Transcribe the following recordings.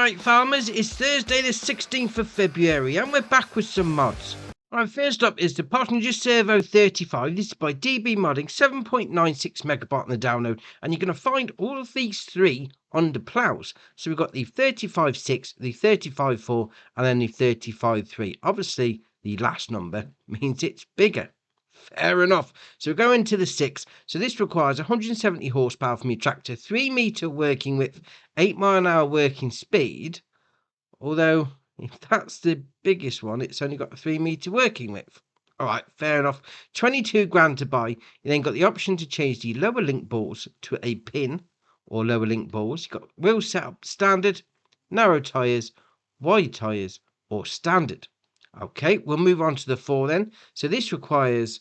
Alright farmers, it's Thursday the 16th of February and we're back with some mods. Alright, first up is the Pottinger Servo 35. This is by DB Modding, 7.96 megabyte on the download, and you're going to find all of these three under plows. So we've got the 35.6, the 35.4 and then the 35.3. Obviously the last number means it's bigger. Fair enough. So we're going to the 6. So this requires 170 horsepower from your tractor, 3 meter working width, 8 mile an hour working speed. Although, if that's the biggest one, it's only got a 3 meter working width. All right, fair enough. 22 grand to buy. You then got the option to change the lower link balls to a pin or lower link balls. You've got wheel setup standard, narrow tyres, wide tyres, or standard. Okay, we'll move on to the 4 then. So this requires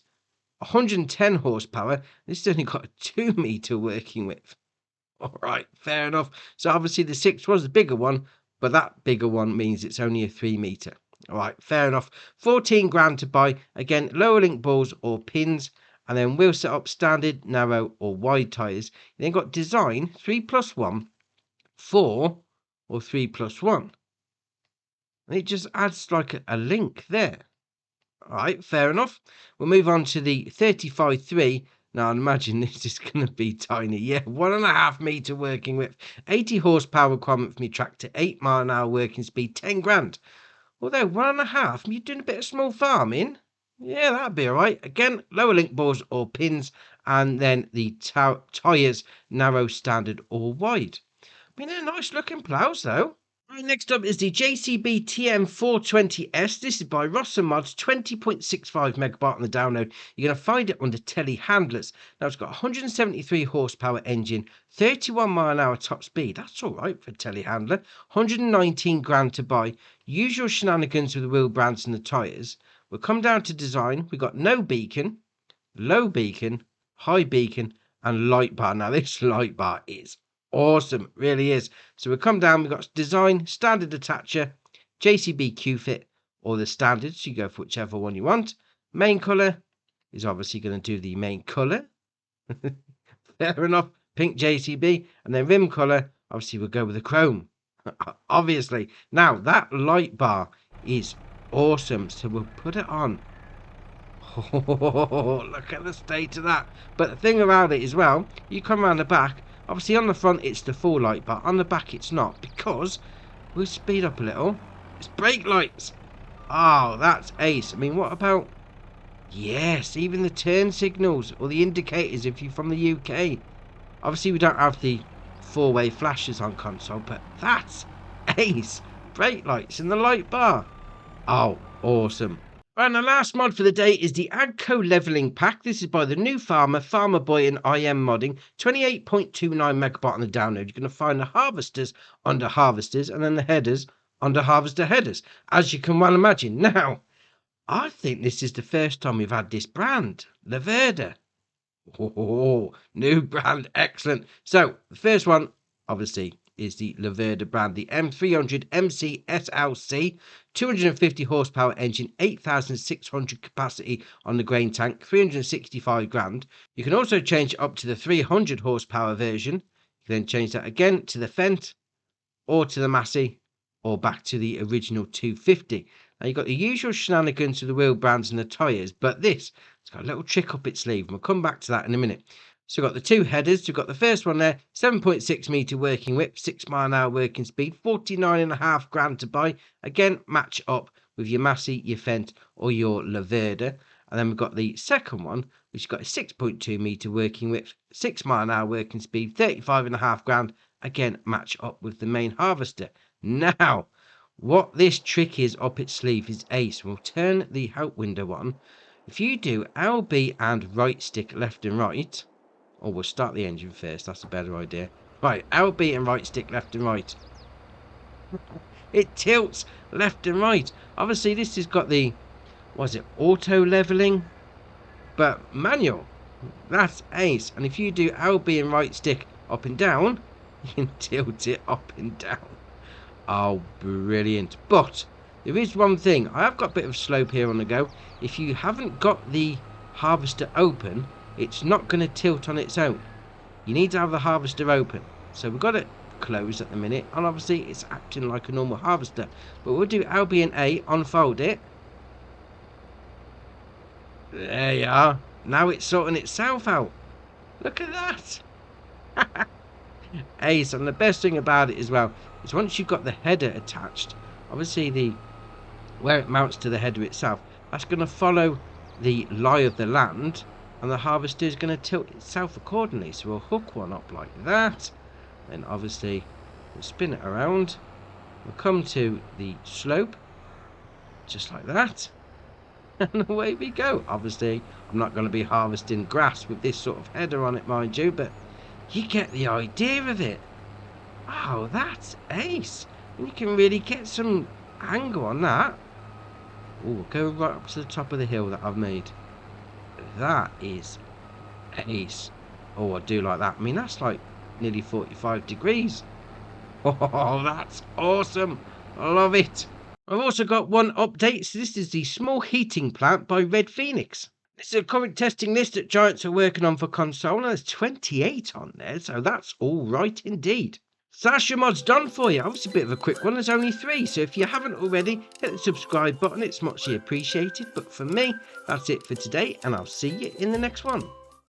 110 horsepower. This has only got a 2 meter working width. All right, fair enough. So obviously the 6 was the bigger one, but that bigger one means it's only a 3 meter. All right, fair enough. 14 grand to buy. Again, lower link balls or pins, and then wheel setup standard, narrow, or wide tyres. You then got design 3+1, 4, or 3+1. And it just adds like a link there. All right, fair enough. We'll move on to the 35.3. Now, I imagine this is going to be tiny. Yeah, 1.5 meter working width, 80 horsepower requirement from your tractor, 8 mile an hour working speed, 10 grand. Although 1.5, you're doing a bit of small farming. Yeah, that'd be all right. Again, lower link balls or pins, and then the tyres, narrow, standard, or wide. I mean, they're nice looking ploughs, though. Right, next up is the JCB TM420S. This is by Ross & Mods, 20.65 megabyte on the download. You're going to find it under telehandlers. Now, it's got 173 horsepower engine, 31 mile an hour top speed. That's all right for a telehandler. 119 grand to buy. Usual shenanigans with the wheel brands and the tyres. We'll come down to design. We've got no beacon, low beacon, high beacon, and light bar. Now, this light bar is awesome, really is. So we'll come down, we've got design, standard attacher, JCB Q-fit, or the standard, so you go for whichever one you want. Main colour is obviously going to do the main colour. Fair enough, pink JCB. And then rim colour, obviously we'll go with the chrome. Obviously. Now, that light bar is awesome, so we'll put it on. Oh, look at the state of that. But the thing about it as well, you come around the back, obviously on the front it's the full light bar, on the back it's not, because we'll speed up a little. It's brake lights. Oh, that's ace. I mean, what about, yes, even the turn signals or the indicators if you're from the UK. Obviously we don't have the 4-way flashes on console, but that's ace. Brake lights and the light bar. Oh, awesome. Right, and the last mod for the day is the Agco Leveling Pack. This is by the New Farmer, Farmer Boy and IM Modding. 28.29 megabyte on the download. You're going to find the harvesters under harvesters and then the headers under harvester headers, as you can well imagine. Now, I think this is the first time we've had this brand, Laverda. Oh, new brand, excellent. So, the first one, obviously, is the Laverda brand, the M300 MC SLC, 250 horsepower engine, 8,600 capacity on the grain tank, 365 grand. You can also change it up to the 300 horsepower version. You can then change that again to the Fendt, or to the Massey, or back to the original 250. Now you've got the usual shenanigans with the wheel brands and the tyres, but this, it's got a little trick up its sleeve, and we'll come back to that in a minute. So we've got the two headers. We've got the first one there, 7.6 meter working width, 6 mile an hour working speed, 49.5 grand to buy. Again, match up with your Massey, your Fendt, or your Laverda. And then we've got the second one, which has got a 6.2 meter working width, 6 mile an hour working speed, 35.5 grand. Again, match up with the main harvester. Now, what this trick is up its sleeve is ace. We'll turn the help window on. If you do LB and right stick left and right, or we'll start the engine first, that's a better idea. Right, LB and right stick left and right. It tilts left and right. Obviously this has got the, was it auto leveling? But manual. That's ace. And if you do LB and right stick up and down, you can tilt it up and down. Oh, brilliant. But there is one thing. I have got a bit of slope here on the go. If you haven't got the harvester open, it's not going to tilt on its own. You need to have the harvester open. So we've got it closed at the minute, and obviously it's acting like a normal harvester. But we'll do LB and A, unfold it. There you are. Now it's sorting itself out. Look at that. Ace, and the best thing about it as well is once you've got the header attached, obviously where it mounts to the header itself, that's going to follow the lie of the land, and the harvester is going to tilt itself accordingly. So we'll hook one up like that, then obviously we'll spin it around, we'll come to the slope just like that, and away we go. Obviously I'm not going to be harvesting grass with this sort of header on it, mind you, but you get the idea of it. Oh, that's ace. And you can really get some angle on that. Oh, go right up to the top of the hill that I've made. That is ace. Oh, I do like that. I mean, that's like nearly 45 degrees. Oh, that's awesome. I love it. I've also got one update. So this is the small heating plant by Red Phoenix. This is a current testing list that Giants are working on for console. Now there's 28 on there, so that's all right indeed. So that's your mods done for you. Obviously a bit of a quick one, there's only 3, so if you haven't already, hit the subscribe button, it's muchly appreciated. But for me, that's it for today, and I'll see you in the next one.